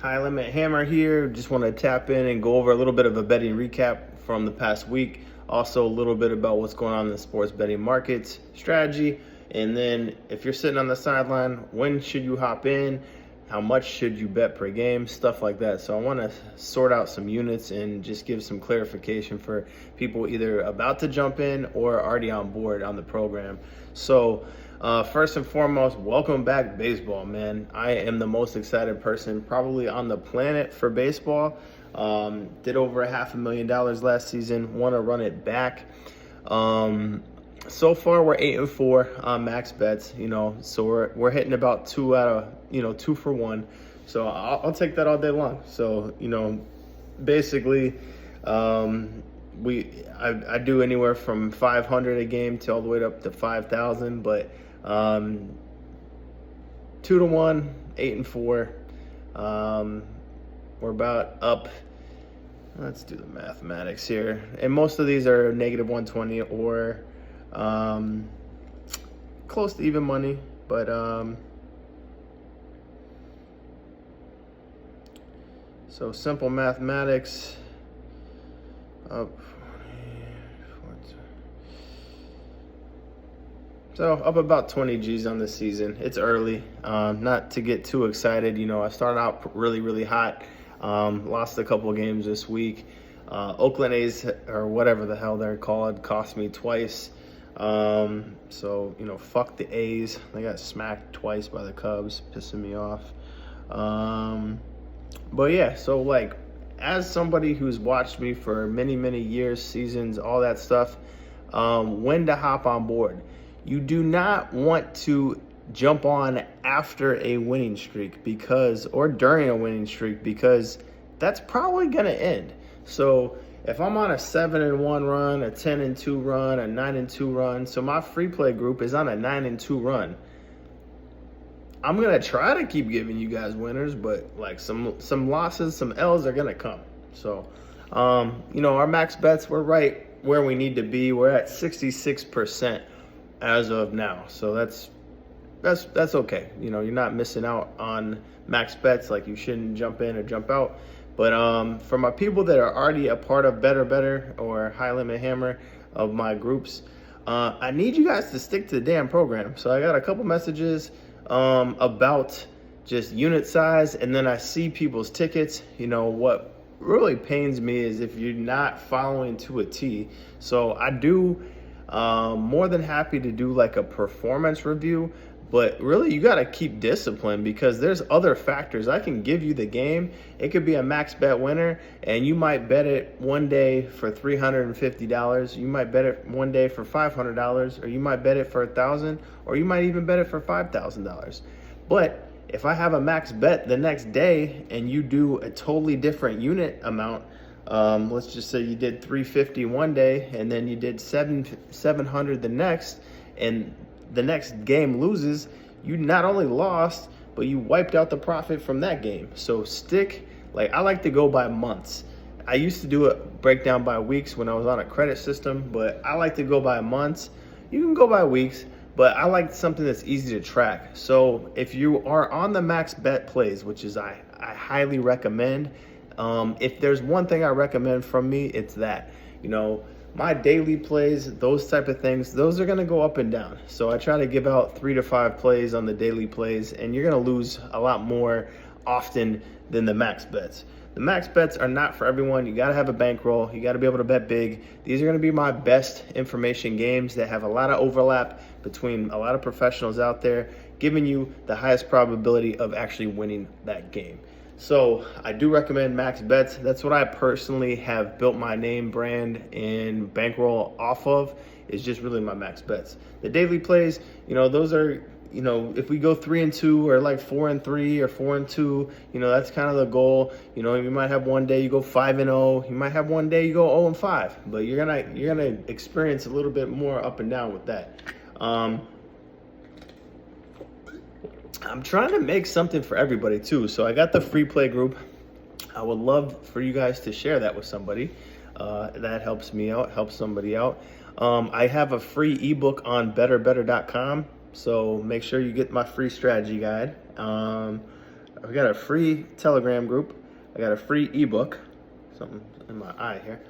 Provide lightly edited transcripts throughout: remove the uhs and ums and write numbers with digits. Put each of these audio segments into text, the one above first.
High Limit Hammer here. Just want to tap in and go over a little bit of a betting recap from the past week. Also, a little bit about what's going on in the sports betting markets, strategy, and then if you're sitting on the sideline, when should you hop in? How much should you bet per game? Stuff like that. So I want to sort out some units and just give some clarification for people either about to jump in or already on board on the program. So first and foremost, welcome back baseball, man. I am the most excited person probably on the planet for baseball. Did over $500,000 last season. Want to run it back. So far we're 8-4 on max bets, so we're hitting about 2 for 1. So I'll take that all day long. So basically, I do anywhere from 500 a game to all the way up to 5,000, but 2 to 1, 8-4. We're about up. Let's do the mathematics here, and most of these are negative 120 or close to even money, but so simple mathematics up. So up about 20 G's on the season. It's early, not to get too excited. I started out really hot, lost a couple of games this week. Oakland A's, or whatever the hell they're called, cost me twice. So fuck the A's. They got smacked twice by the Cubs, pissing me off. But yeah, so as somebody who's watched me for many years, seasons, all that stuff, when to hop on board. You do not want to jump on after a winning streak or during a winning streak, because that's probably going to end. So if I'm on a 7-1 run, a 10-2 run, a 9-2 run, so my free play group is on a 9-2 run, I'm going to try to keep giving you guys winners, but some losses, some L's are going to come. So, our max bets, we're right where we need to be. We're at 66% as of now. So that's okay. You're not missing out on max bets. You shouldn't jump in or jump out. But for my people that are already a part of Better or High Limit Hammer of my groups, I need you guys to stick to the damn program. So I got a couple messages about just unit size, and then I see people's tickets. What really pains me is if you're not following to a T. So I do more than happy to do a performance review, but really you got to keep discipline, because there's other factors. I can give you the game. It could be a max bet winner, and you might bet it one day for $350. You might bet it one day for $500, or you might bet it for $1,000, or you might even bet it for $5,000. But if I have a max bet the next day and you do a totally different unit amount, let's just say you did 350 one day and then you did 700 the next, and the next game loses, you not only lost, but you wiped out the profit from that game. So I like to go by months. I used to do a breakdown by weeks when I was on a credit system, but I like to go by months. You can go by weeks, but I like something that's easy to track. So if you are on the max bet plays, which is I highly recommend, if there's one thing I recommend from me, it's that. My daily plays, those type of things, those are going to go up and down. So I try to give out 3 to 5 plays on the daily plays, and you're going to lose a lot more often than the max bets. The max bets are not for everyone. You got to have a bankroll. You got to be able to bet big. These are going to be my best information games that have a lot of overlap between a lot of professionals out there, giving you the highest probability of actually winning that game. So I do recommend max bets. That's what I personally have built my name, brand, and bankroll off of, is just really my max bets. The daily plays, those are, if we go 3-2 or 4-3 or 4-2, that's kind of the goal. You might have one day you go 5-0. You might have one day you go 0-5, but you're gonna experience a little bit more up and down with that. I'm trying to make something for everybody too. So I got the free play group. I would love for you guys to share that with somebody. That helps me out, helps somebody out. I have a free ebook on betterbetter.com. So make sure you get my free strategy guide. I got a free Telegram group. I got a free ebook. Something in my eye here.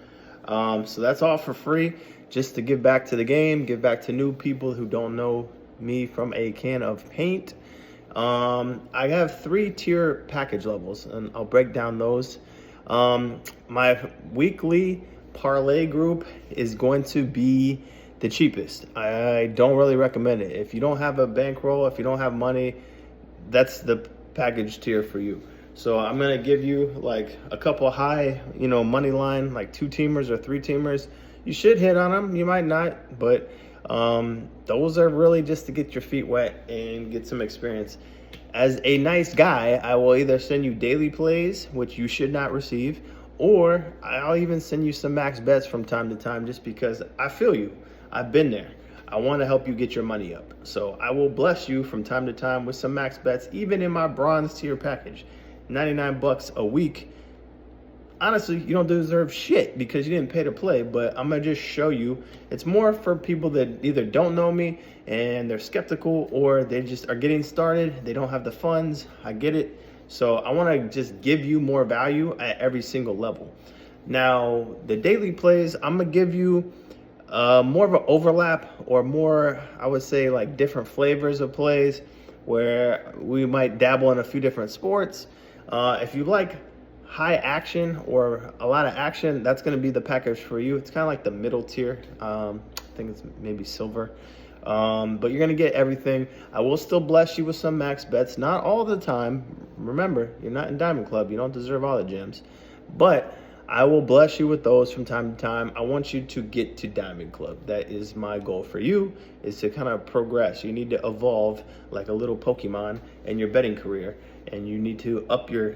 So that's all for free, just to give back to the game, give back to new people who don't know me from a can of paint. I have 3-tier package levels, and I'll break down those. My weekly parlay group is going to be the cheapest. I don't really recommend it. If you don't have a bankroll, if you don't have money, that's the package tier for you. So I'm gonna give you like a couple high, money line, like 2-teamers or 3-teamers. You should hit on them. You might not, but those are really just to get your feet wet and get some experience. As a nice guy, I will either send you daily plays, which you should not receive, or I'll even send you some max bets from time to time, just because I feel you. I've been there. I want to help you get your money up. So I will bless you from time to time with some max bets, even in my bronze tier package. $99 a week. Honestly, you don't deserve shit because you didn't pay to play, but I'm gonna just show you. It's more for people that either don't know me and they're skeptical, or they just are getting started. They don't have the funds. I get it. So I want to just give you more value at every single level. Now, the daily plays, I'm gonna give you more of an overlap, or more, I would say, like different flavors of plays, where we might dabble in a few different sports. If you like high action or a lot of action, that's going to be the package for you. It's kind of like the middle tier. I think it's maybe silver. But you're going to get everything. I will still bless you with some max bets, not all the time. Remember, you're not in Diamond Club. You don't deserve all the gems. But I will bless you with those from time to time. I want you to get to Diamond Club. That is my goal for you, is to kind of progress. You need to evolve like a little Pokemon in your betting career, and you need to up your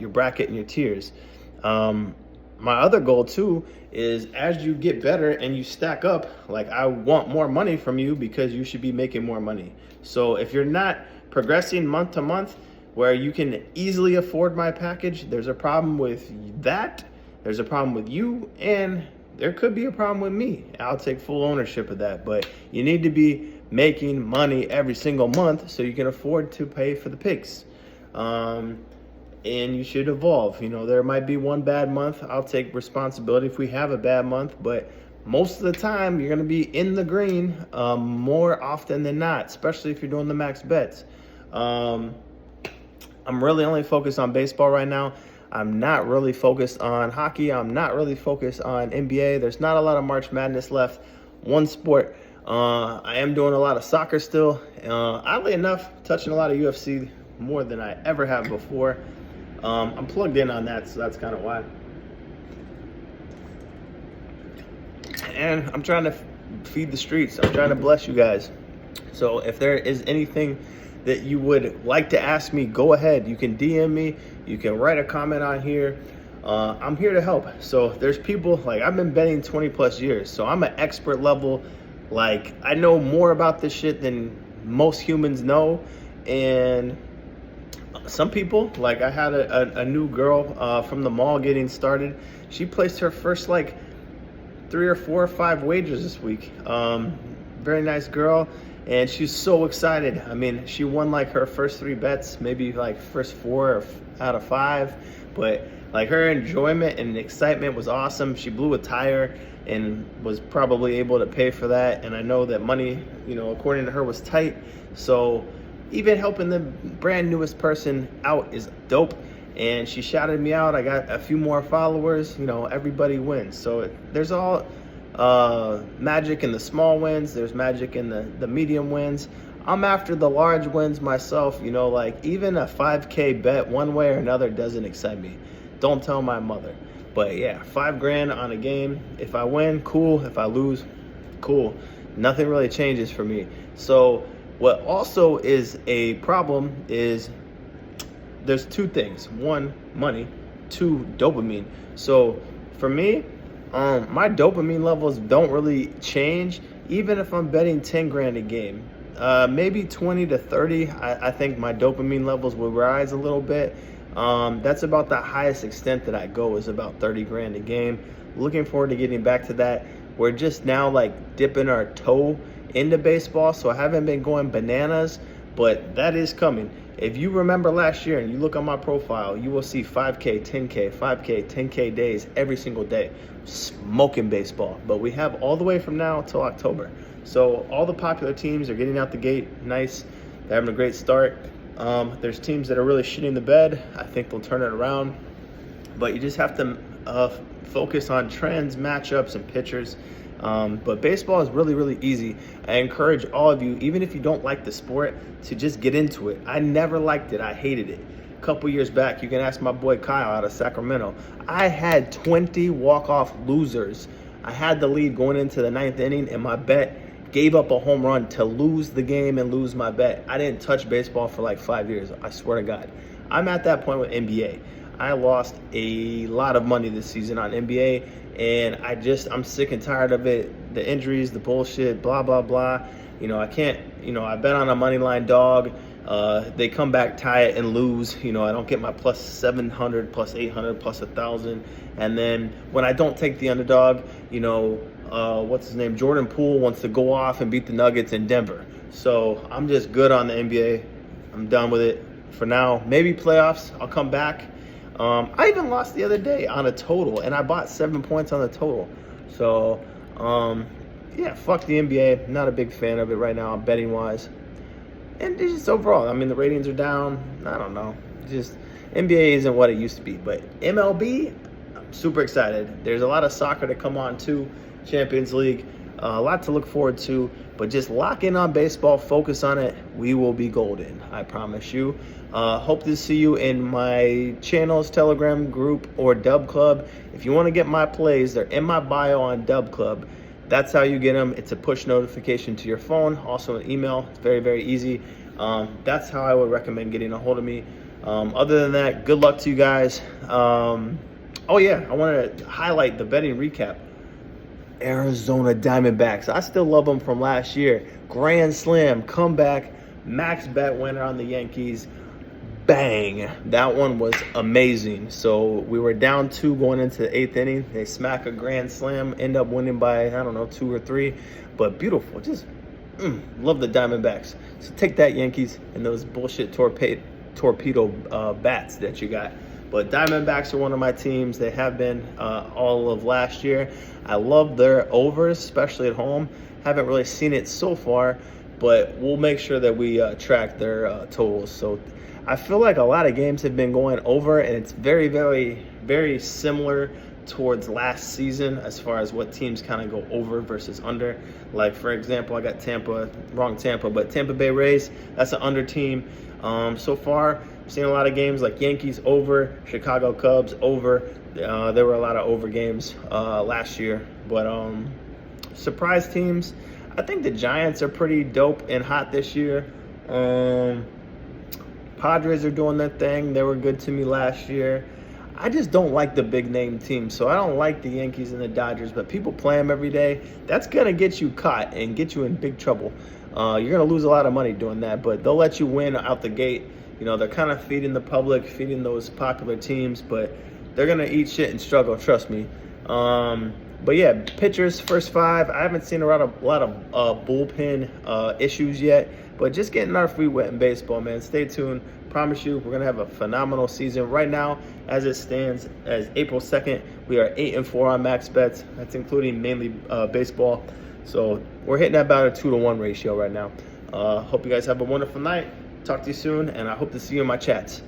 bracket and your tiers. My other goal too is, as you get better and you stack up, like, I want more money from you, because you should be making more money. So if you're not progressing month to month, where you can easily afford my package, there's a problem with that. There's a problem with you, and there could be a problem with me. I'll take full ownership of that. But you need to be making money every single month so you can afford to pay for the picks. And you should evolve. There might be one bad month. I'll take responsibility if we have a bad month, but most of the time you're going to be in the green more often than not, especially if you're doing the max bets. I'm really only focused on baseball right now. I'm not really focused on hockey. I'm not really focused on NBA. There's not a lot of March Madness left. One sport. I am doing a lot of soccer still. Oddly enough, touching a lot of UFC more than I ever have before. I'm plugged in on that, so that's kind of why. And I'm trying to feed the streets. I'm trying to bless you guys. So if there is anything that you would like to ask me, go ahead. You can DM me. You can write a comment on here. I'm here to help. So there's people, like, I've been betting 20 plus years. So I'm an expert level. Like, I know more about this shit than most humans know. And some people, like, I had a new girl from the mall getting started. She placed her first like 3 or 4 or 5 wagers this week. Very nice girl. And she's so excited. I mean, she won like her first 3 bets, maybe like first 4 out of 5. But like, her enjoyment and excitement was awesome. She blew a tire and was probably able to pay for that. And I know that money, according to her, was tight. So even helping the brand newest person out is dope. And she shouted me out. I got a few more followers. Everybody wins. So there's all magic in the small wins. There's magic in the medium wins. I'm after the large wins myself. Like, even a 5K bet one way or another doesn't excite me. Don't tell my mother. But yeah, $5,000 on a game. If I win, cool. If I lose, cool. Nothing really changes for me. So what also is a problem is, there's 2 things. 1, money. 2, dopamine. So for me, my dopamine levels don't really change, even if I'm betting $10,000 a game. Maybe 20 to 30. I think my dopamine levels will rise a little bit. That's about the highest extent that I go, is about $30,000 a game. Looking forward to getting back to that. We're just now like dipping our toe into baseball, so I haven't been going bananas, but that is coming. If you remember last year and you look on my profile, you will see 5K, 10K, 5K, 10K days every single day, smoking baseball. But we have all the way from now till October. So all the popular teams are getting out the gate nice. They're having a great start. There's teams that are really shitting the bed. I think they'll turn it around. But you just have to focus on trends, matchups, and pitchers. But baseball is really, really easy. I encourage all of you, even if you don't like the sport, to just get into it. I never liked it. I hated it. A couple years back, you can ask my boy Kyle out of Sacramento. I had 20 walk-off losers. I had the lead going into the 9th inning, and my bet gave up a home run to lose the game and lose my bet. I didn't touch baseball for like 5 years. I swear to God. I'm at that point with NBA. I lost a lot of money this season on NBA, and I'm sick and tired of it. The injuries, the bullshit, blah, blah, blah. I can't, I bet on a money line dog. They come back, tie it, and lose. I don't get my plus 700, plus 800, plus 1,000. And then when I don't take the underdog, what's his name? Jordan Poole wants to go off and beat the Nuggets in Denver. So I'm just good on the NBA. I'm done with it for now. Maybe playoffs, I'll come back. I even lost the other day on a total, and I bought 7 points on the total. So, yeah, fuck the NBA. Not a big fan of it right now, betting-wise. And just overall, the ratings are down. I don't know. Just NBA isn't what it used to be. But MLB, I'm super excited. There's a lot of soccer to come on, too. Champions League. A lot to look forward to. But just lock in on baseball, focus on it. We will be golden, I promise you. Hope to see you in my channel's Telegram group or Dub Club. If you want to get my plays, they're in my bio on Dub Club. That's how you get them. It's a push notification to your phone, also an email. It's very, very easy. That's how I would recommend getting a hold of me. Other than that, good luck to you guys. Oh yeah, I wanted to highlight the betting recap. Arizona Diamondbacks. I still love them from last year. Grand Slam, comeback, max bet winner on the Yankees. Bang. That one was amazing. So we were down 2 going into the 8th inning. They smack a grand slam, end up winning by, I don't know, 2 or 3. But beautiful. Just love the Diamondbacks. So take that, Yankees, and those bullshit torpedo bats that you got. But Diamondbacks are one of my teams. They have been all of last year. I love their overs, especially at home. Haven't really seen it so far, but we'll make sure that we track their totals. So I feel like a lot of games have been going over, and it's very, very, very similar towards last season as far as what teams kind of go over versus under. Like, for example, I got Tampa Bay Rays, that's an under team. So far, I've seen a lot of games like Yankees over, Chicago Cubs over. There were a lot of over games last year. But surprise teams, I think the Giants are pretty dope and hot this year. Padres are doing their thing. They were good to me last year. I just don't like the big name teams. So I don't like the Yankees and the Dodgers, but people play them every day. That's going to get you caught and get you in big trouble. You're going to lose a lot of money doing that, but they'll let you win out the gate. They're kind of feeding the public, feeding those popular teams, but they're going to eat shit and struggle, trust me. But yeah, pitchers, first 5. I haven't seen a lot of bullpen issues yet, but just getting our feet wet in baseball, man. Stay tuned. Promise you, we're going to have a phenomenal season. Right now, as it stands, as April 2nd, we are 8-4 on max bets. That's including mainly baseball. So we're hitting about a 2-to-1 ratio right now. Hope you guys have a wonderful night. Talk to you soon, and I hope to see you in my chats.